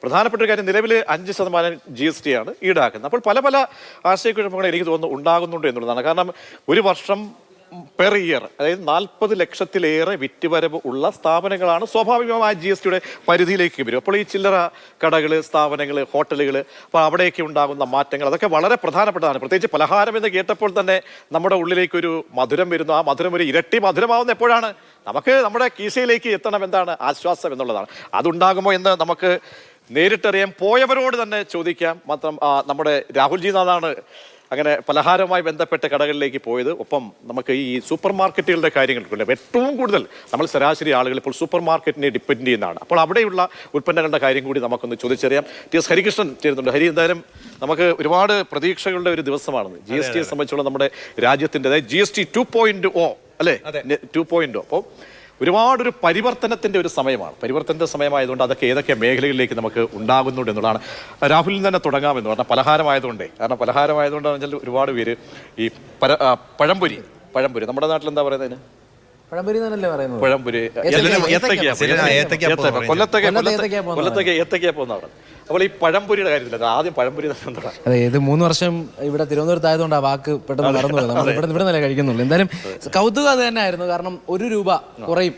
പ്രധാനപ്പെട്ട ഒരു കാര്യം, നിലവിൽ 5% GST ആണ് ഈടാക്കുന്നത്. അപ്പോൾ പല പല ആശയക്കുഴപ്പങ്ങൾ എനിക്ക് തോന്നുന്നു ഉണ്ടാകുന്നുണ്ട് എന്നുള്ളതാണ്. കാരണം ഒരു വർഷം പെർ ഇയർ, അതായത് 40 ലക്ഷത്തിലേറെ വിറ്റുവരവ് ഉള്ള സ്ഥാപനങ്ങളാണ് സ്വാഭാവികമായ GSTയുടെ പരിധിയിലേക്ക് വരും. അപ്പോൾ ഈ ചില്ലറ കടകൾ, സ്ഥാപനങ്ങൾ, ഹോട്ടലുകൾ, അപ്പോൾ അവിടെയൊക്കെ ഉണ്ടാകുന്ന മാറ്റങ്ങൾ അതൊക്കെ വളരെ പ്രധാനപ്പെട്ടതാണ്. പ്രത്യേകിച്ച് പലഹാരം എന്ന് കേട്ടപ്പോൾ തന്നെ നമ്മുടെ ഉള്ളിലേക്കൊരു മധുരം വരുന്നു. ആ മധുരം ഒരു ഇരട്ടി മധുരമാവുന്ന എപ്പോഴാണ്? നമുക്ക് നമ്മുടെ കീശയിലേക്ക് എത്തണം, എന്താണ് ആശ്വാസം എന്നുള്ളതാണ്. അതുണ്ടാകുമോ എന്ന് നമുക്ക് നേരിട്ടറിയാം. പോയവരോട് തന്നെ ചോദിക്കാം. മാത്രം നമ്മുടെ രാഹുൽജി നാഥാണ് അങ്ങനെ പലഹാരവുമായി ബന്ധപ്പെട്ട കടകളിലേക്ക് പോയത്. ഒപ്പം നമുക്ക് ഈ സൂപ്പർ മാർക്കറ്റുകളുടെ കാര്യങ്ങൾക്കുണ്ട്. ഏറ്റവും കൂടുതൽ നമ്മൾ ശരാശരി ആളുകൾ ഇപ്പോൾ സൂപ്പർ മാർക്കറ്റിനെ ഡിപ്പെൻഡ് ചെയ്യുന്നതാണ്. അപ്പോൾ അവിടെയുള്ള ഉൽപ്പന്നങ്ങളുടെ കാര്യം കൂടി നമുക്കൊന്ന് ചോദിച്ചറിയാം. TS ഹരികൃഷ്ണൻ ചേരുന്നുണ്ട്. ഹരി, എന്തായാലും നമുക്ക് ഒരുപാട് പ്രതീക്ഷകളുടെ ഒരു ദിവസമാണെന്ന് GSTയെ സംബന്ധിച്ചുള്ള നമ്മുടെ രാജ്യത്തിൻ്റെ, അതായത് GST 2.0 അല്ലേ, 2.0. അപ്പോൾ ഒരുപാടൊരു പരിവർത്തനത്തിന്റെ ഒരു സമയമാണ്. പരിവർത്തനത്തിന്റെ സമയമായതുകൊണ്ട് അതൊക്കെ ഏതൊക്കെ മേഖലകളിലേക്ക് നമുക്ക് ഉണ്ടാകുന്നുണ്ട് എന്നുള്ളതാണ്. രാഹുലിൽ തന്നെ തുടങ്ങാമെന്ന് പറഞ്ഞാൽ പലഹാരമായതുകൊണ്ടേ, കാരണം പലഹാരമായതുകൊണ്ടാണെന്ന് വെച്ചാൽ ഒരുപാട് പേര് ഈ പഴംപൊരി നമ്മുടെ നാട്ടിൽ എന്താ പറയുന്നതിന്? പഴംപൊരി എന്നല്ലേ പറയുന്നത്? പഴംപൊരി, കൊല്ലത്തേക്ക് ഏത്തയ്ക്കാപ്പം എന്നാ പറയുന്നത്. അപ്പോൾ ഈ പഴംപൊരിയുടെ കാര്യത്തില്ല, ആദ്യം പഴംപൊരി തന്നെ. അതെ, ഇത് 3 വർഷം ഇവിടെ തിരുവനന്തപുരത്തായതുകൊണ്ട് ആ വാക്ക് പെട്ടെന്ന് മറന്നു പോയത്. നമ്മൾ ഇവിടെ നിന്നല്ലേ കഴിക്കുന്നുള്ളൂ. എന്തായാലും കൗതുകം അത് തന്നെ ആയിരുന്നു. കാരണം 1 രൂപ കുറയും,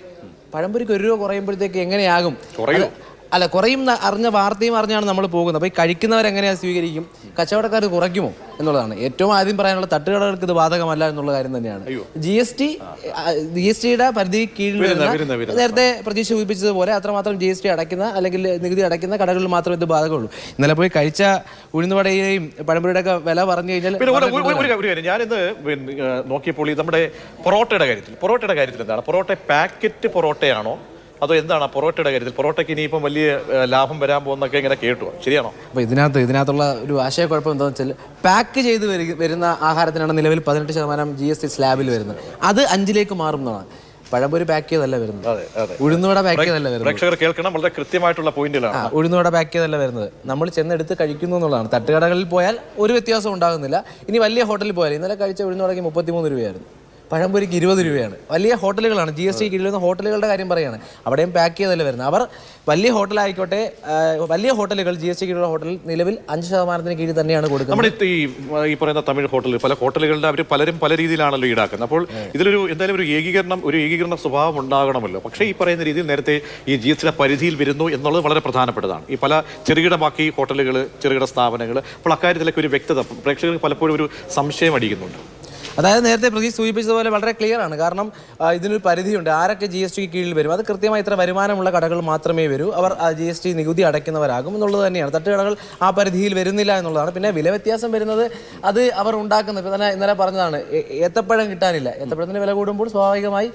പഴംപൊരിക്ക് 1 രൂപ കുറയുമ്പോഴത്തേക്ക് എങ്ങനെയാകും? അല്ല, കുറയും അറിഞ്ഞ വാർത്തയും അറിഞ്ഞാണ് നമ്മൾ പോകുന്നത്. അപ്പോൾ ഈ കഴിക്കുന്നവരെങ്ങനെയാണ് സ്വീകരിക്കും? കച്ചവടക്കാർ കുറയ്ക്കുമോ എന്നുള്ളതാണ് ഏറ്റവും ആദ്യം പറയാനുള്ള. തട്ടുകടകൾക്ക് ഇത് ബാധകമല്ല എന്നുള്ള കാര്യം തന്നെയാണ്. GSTയുടെ പരിധി കീഴിൽ വരുന്ന, നേരത്തെ പ്രതീക്ഷ സൂചിപ്പിച്ചതുപോലെ അത്രമാത്രം GST അടയ്ക്കുന്ന അല്ലെങ്കിൽ നികുതി അടയ്ക്കുന്ന കടകളിൽ മാത്രമേ ഇത് ബാധകമുള്ളൂ. ഇന്നലെ പോയി കഴിച്ച ഉഴുന്നുവടയുടെയും പഴംപൊരിയുടെ ഒക്കെ വില പറഞ്ഞു കഴിഞ്ഞാൽ, ഞാനിന്ന് നോക്കിയപ്പോൾ നമ്മുടെ പൊറോട്ടയുടെ കാര്യത്തിൽ എന്താണ്? പൊറോട്ട പാക്കറ്റ് പൊറോട്ടയാണോ അതോ എന്താണ് പൊറോട്ടയുടെ കാര്യത്തിൽ? പൊറോട്ടയ്ക്ക് ഇനിയിപ്പം വലിയ ലാഭം വരാൻ പോകുന്നൊക്കെ ഇങ്ങനെ കേട്ടു, ശരിയാണോ? അപ്പോൾ ഇതിനകത്തുള്ള ഒരു ആശയക്കുഴപ്പം എന്താണെന്ന് വെച്ചാൽ, പാക്ക് ചെയ്ത് വരുന്ന ആഹാരത്തിനാണ് നിലവിൽ 18% GST സ്ലാബിൽ വരുന്നത്. അത് 5ലേക്ക് മാറും എന്നാണ്. പഴംപൊരി പാക്ക് ചെയ്തല്ല വരുന്നത്, ഉഴുന്നുവട പാക്ക് ചെയ്തല്ല വരുന്നത്. പ്രേക്ഷകർ കേൾക്കണം, വളരെ കൃത്യമായിട്ടുള്ള പോയിന്റുകളാണ്. ഉഴുന്നുവട പാക്ക് ചെയ്തല്ല വരുന്നത്, നമ്മൾ ചെന്നെടുത്ത് കഴിക്കുന്നു എന്നുള്ളതാണ്. തട്ടുകടകളിൽ പോയാൽ ഒരു വ്യത്യാസം ഉണ്ടാകുന്നില്ല. ഇനി വലിയ ഹോട്ടലിൽ പോയാൽ, ഇന്നലെ കഴിച്ച ഉഴുന്നുവടയ്ക്ക് 33 രൂപയായിരുന്നു, പഴംപൊരിക്ക് 20 രൂപയാണ്. വലിയ ഹോട്ടലുകളാണ്, GST കീഴിൽ വരുന്ന ഹോട്ടലുകളുടെ കാര്യം പറയുകയാണ്. അവിടെയും പാക്ക് ചെയ്തല്ലേ വരുന്നത്. അവർ വലിയ ഹോട്ടലായിക്കോട്ടെ, വലിയ ഹോട്ടലുകൾ GST കീഴിലുള്ള ഹോട്ടൽ നിലവിൽ 5% കീഴിൽ തന്നെയാണ് കൊടുക്കുന്നത്. നമ്മുടെ ഈ പറയുന്ന തമിഴ് ഹോട്ടൽ, പല ഹോട്ടലുകളുടെ അവർ പലരും പല രീതിയിലാണല്ലോ ഈടാക്കുന്നത്. അപ്പോൾ ഇതിലൊരു എന്തായാലും ഒരു ഏകീകരണ സ്വഭാവം ഉണ്ടാകണമല്ലോ. പക്ഷേ ഈ പറയുന്ന രീതിയിൽ നേരത്തെ ഈ GSTയുടെ പരിധിയിൽ വരുന്നു എന്നുള്ളത് വളരെ പ്രധാനപ്പെട്ടതാണ്. ഈ പല ചെറുകിട ബാക്കി ഹോട്ടലുകൾ, ചെറുകിട സ്ഥാപനങ്ങൾ, അപ്പോൾ അക്കാര്യത്തിലൊക്കെ ഒരു വ്യക്തത പ്രേക്ഷകർക്ക് പലപ്പോഴും ഒരു സംശയം അടിക്കുന്നുണ്ട്. അതായത് നേരത്തെ പ്രതീക്ഷ സൂചിപ്പിച്ചതുപോലെ വളരെ ക്ലിയർ ആണ്. കാരണം ഇതിനൊരു പരിധിയുണ്ട്, ആരൊക്കെ GST കീഴിൽ വരും. അത് കൃത്യമായി ഇത്ര വരുമാനമുള്ള കടകൾ മാത്രമേ വരൂ, അവർ GST നികുതി അടയ്ക്കുന്നവരാകും എന്നുള്ളത് തന്നെയാണ്. തട്ടുകടകൾ ആ പരിധിയിൽ വരുന്നില്ല എന്നുള്ളതാണ്. പിന്നെ വില വ്യത്യാസം വരുന്നത് അത് അവർ ഉണ്ടാക്കുന്നത്. ഇപ്പം തന്നെ ഇന്നലെ പറഞ്ഞതാണ്, ഏത്തപ്പഴം കിട്ടാനില്ല. ഏത്തപ്പഴത്തിന് വില കൂടുമ്പോൾ സ്വാഭാവികമായി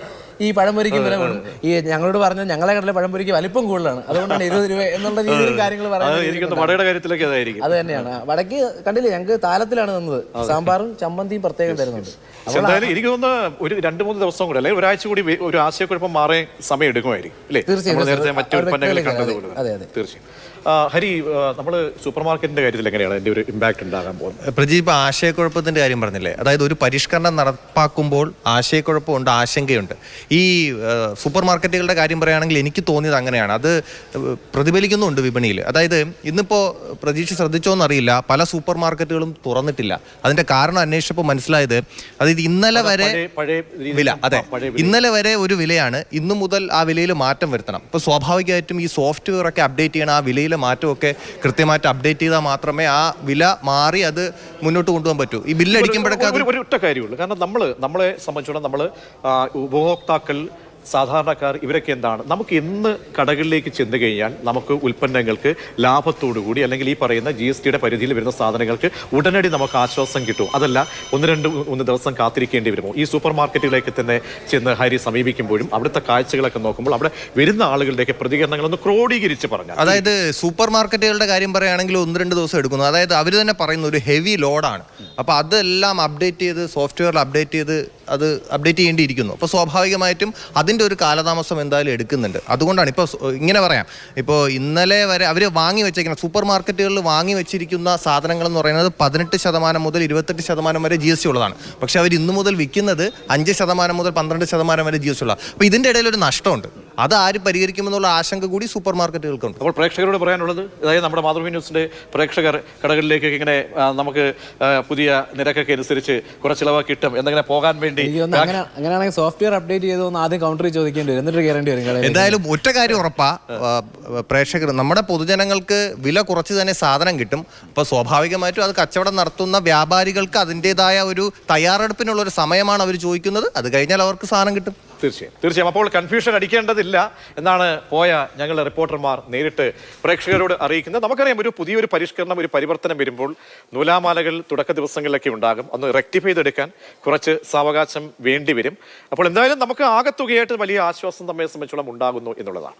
ഈ പഴംപൊരിക്ക് വില കൂടും. ഈ ഞങ്ങളോട് പറഞ്ഞാൽ ഞങ്ങളെ കടയിലെ പഴംപൊരിക്ക് വലിപ്പം കൂടുതലാണ്, അതുകൊണ്ടാണ് 20 രൂപ എന്നുള്ള രീതിയിൽ കാര്യങ്ങൾ പറയുന്നത്. അത് തന്നെയാണ്. വടക്ക് കണ്ടില്ലേ, ഞങ്ങൾക്ക് താലത്തിലാണ് നിന്നത്. സാമ്പാറും ചമ്മന്തിയും പ്രത്യേകം തരുന്നുണ്ട്. എന്തായാലും എനിക്ക് തോന്നുന്നു ഒരു 2-3 ദിവസം കൂടെ, അല്ലെങ്കിൽ ഒരാഴ്ച കൂടി ഒരു ആശയക്കുഴപ്പം മാറാൻ സമയം എടുക്കുമായിരിക്കും അല്ലേ? നേരത്തെ മറ്റു ഉൽപ്പന്നങ്ങൾ കണ്ടതുപോലെ. തീർച്ചയായും. ഹരി, നമ്മൾ സൂപ്പർ മാർക്കറ്റിന്റെ കാര്യത്തിൽ എങ്ങനെയാണ് അതിന്റെ ഒരു ഇമ്പാക്ട് ഉണ്ടാകാൻ പോകുന്നത്? പ്രജീപ്, ആശയക്കുഴപ്പത്തിന്റെ കാര്യം പറഞ്ഞില്ലേ, അതായത് ഒരു പരിഷ്കരണം നടപ്പാക്കുമ്പോൾ ആശയക്കുഴപ്പമുണ്ട്, ആശങ്കയുണ്ട്. ഈ സൂപ്പർ മാർക്കറ്റുകളുടെ കാര്യം പറയുകയാണെങ്കിൽ എനിക്ക് തോന്നിയത് അങ്ങനെയാണ്. അത് പ്രതിഫലിക്കുന്നുണ്ട് വിപണിയിൽ. അതായത് ഇന്നിപ്പോൾ പ്രതീക്ഷ ശ്രദ്ധിച്ചോന്നറിയില്ല, പല സൂപ്പർ മാർക്കറ്റുകളും തുറന്നിട്ടില്ല. അതിന്റെ കാരണം അന്വേഷിച്ചപ്പോൾ മനസ്സിലായത്, അതായത് ഇന്നലെ വരെ വില, അതെ, ഇന്നലെ വരെ ഒരു വിലയാണ്, ഇന്നു മുതൽ ആ വിലയിൽ മാറ്റം വരുത്തണം. ഇപ്പോൾ സ്വാഭാവികമായിട്ടും ഈ സോഫ്റ്റ്വെയർ ഒക്കെ അപ്ഡേറ്റ് ചെയ്യണം, ആ വിലയിൽ മാറ്റമൊക്കെ കൃത്യമായിട്ട് അപ്ഡേറ്റ് ചെയ്താൽ മാത്രമേ ആ വില മാറി അത് മുന്നോട്ട് കൊണ്ടുപോകാൻ പറ്റൂ. ഈ ബില്ലടിക്കുമ്പോഴൊക്കെ ഒരു ഒറ്റ കാര്യമുള്ളൂ. കാരണം നമ്മളെ സംബന്ധിച്ചിടത്തോളം നമ്മൾ ഉപഭോക്താക്കൾ, സാധാരണക്കാർ, ഇവരൊക്കെ എന്താണ്, നമുക്ക് എന്ന് കടകളിലേക്ക് ചെന്ന് കഴിഞ്ഞാൽ നമുക്ക് ഉൽപ്പന്നങ്ങൾക്ക് ലാഭത്തോടുകൂടി, അല്ലെങ്കിൽ ഈ പറയുന്ന GSTയുടെ പരിധിയിൽ വരുന്ന സാധനങ്ങൾക്ക് ഉടനടി നമുക്ക് ആശ്വാസം കിട്ടും. അതല്ല 1-2 ദിവസം കാത്തിരിക്കേണ്ടി വരുമോ? ഈ സൂപ്പർ മാർക്കറ്റുകളിലേക്ക് തന്നെ ചെന്ന് ഹരി സമീപിക്കുമ്പോഴും അവിടുത്തെ കാഴ്ചകളൊക്കെ നോക്കുമ്പോൾ അവിടെ വരുന്ന ആളുകളുടെയൊക്കെ പ്രതികരണങ്ങളൊന്ന് ക്രോഡീകരിച്ച് പറഞ്ഞു. അതായത് സൂപ്പർ മാർക്കറ്റുകളുടെ കാര്യം പറയുകയാണെങ്കിൽ 1-2 ദിവസം എടുക്കുന്നു. അതായത് അവർ തന്നെ പറയുന്ന ഒരു ഹെവി ലോഡാണ്. അപ്പോൾ അതെല്ലാം അപ്ഡേറ്റ് ചെയ്ത്, സോഫ്റ്റ്വെയറിൽ അപ്ഡേറ്റ് ചെയ്ത് അത് അപ്ഡേറ്റ് ചെയ്യേണ്ടിയിരിക്കുന്നു. അപ്പോൾ സ്വാഭാവികമായിട്ടും അതിൻ്റെ ഒരു കാലതാമസം എന്തായാലും എടുക്കുന്നുണ്ട്. അതുകൊണ്ടാണ് ഇപ്പോൾ ഇങ്ങനെ പറയാം, ഇപ്പോൾ ഇന്നലെ വരെ അവർ വാങ്ങി വെച്ചേക്കുന്ന സൂപ്പർ മാർക്കറ്റുകളിൽ വാങ്ങി വെച്ചിരിക്കുന്ന സാധനങ്ങൾ എന്ന് പറയുന്നത് 18% മുതൽ 28% വരെ GST ഉള്ളതാണ്. പക്ഷെ അവർ ഇന്നു മുതൽ വിൽക്കുന്നത് 5% മുതൽ 12% വരെ GST ഉള്ളതാണ്. അപ്പോൾ ഇതിൻ്റെ ഇടയിൽ ഒരു നഷ്ടമുണ്ട്. അത് ആര് പരിഹരിക്കുമെന്നുള്ള ആശങ്ക കൂടി സൂപ്പർ മാർക്കറ്റുകൾക്കുണ്ട്. അപ്പോൾ പ്രേക്ഷകരോട് പറയാനുള്ളത്, അതായത് നമ്മുടെ മാതൃഭൂമി ന്യൂസിന്റെ പ്രേക്ഷകർ കടകളിലേക്ക് ഇങ്ങനെ നമുക്ക് പുതിയ നിരക്കൊക്കെ അനുസരിച്ച് കുറച്ച് ഇളവ് കിട്ടും എന്നിങ്ങനെ പോകാൻ വേണ്ടി അങ്ങനെയാണെങ്കിൽ സോഫ്റ്റ്വെയർ അപ്ഡേറ്റ് ചെയ്തോന്ന് ആദ്യം കൗണ്ടറിൽ ചോദിക്കേണ്ടി വരും, എന്നിട്ട് കയറേണ്ടി വരും. എന്തായാലും ഒറ്റ കാര്യം ഉറപ്പാ, പ്രേക്ഷകർ നമ്മുടെ പൊതുജനങ്ങൾക്ക് വില കുറച്ച് തന്നെ സാധനം കിട്ടും. അപ്പോൾ സ്വാഭാവികമായിട്ടും അത് കച്ചവടം നടത്തുന്ന വ്യാപാരികൾക്ക് അതിൻ്റെതായ ഒരു തയ്യാറെടുപ്പിനുള്ള ഒരു സമയമാണ് അവർ ചോദിക്കുന്നത്. അത് കഴിഞ്ഞാൽ അവർക്ക് സാധനം കിട്ടും. തീർച്ചയായും. അപ്പോൾ കൺഫ്യൂഷൻ അടിക്കേണ്ടതില്ല എന്നാണ് പോയ ഞങ്ങളുടെ റിപ്പോർട്ടർമാർ നേരിട്ട് പ്രേക്ഷകരോട് അറിയിക്കുന്നത്. നമുക്കറിയാം, ഒരു പുതിയൊരു പരിഷ്കരണം, ഒരു പരിവർത്തനം വരുമ്പോൾ നൂലാമാലകൾ തുടക്ക ദിവസങ്ങളിലൊക്കെ ഉണ്ടാകും. ഒന്ന് റെക്ടിഫൈ ചെയ്തെടുക്കാൻ കുറച്ച് സാവകാശം വേണ്ടി വരും. അപ്പോൾ എന്തായാലും നമുക്ക് ആകത്തുകയായിട്ട് വലിയ ആശ്വാസം നമ്മെ സംബന്ധിച്ചോളം ഉണ്ടാകുന്നു എന്നുള്ളതാണ്.